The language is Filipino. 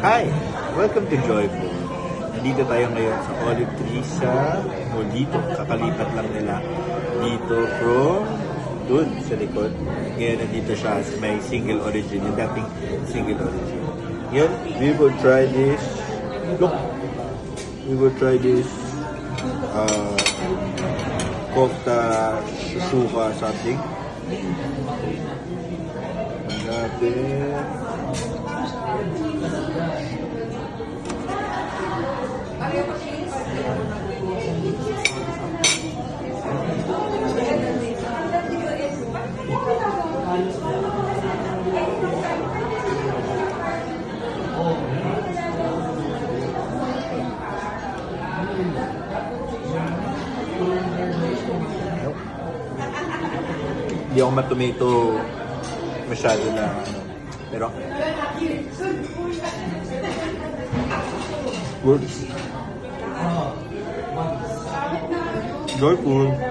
Hi! Welcome to Joyful. Nandito tayo ngayon sa Olive Tree sa Molito. Kakalipat lang nila dito from dun sa likod. Ngayon nandito siya sa may single origin, yung dating single origin. Ngayon, we will try this. Look! We will try this kofta suka something. Natin. Hindi ako matomato masyado na ano. Pero good. Joyful.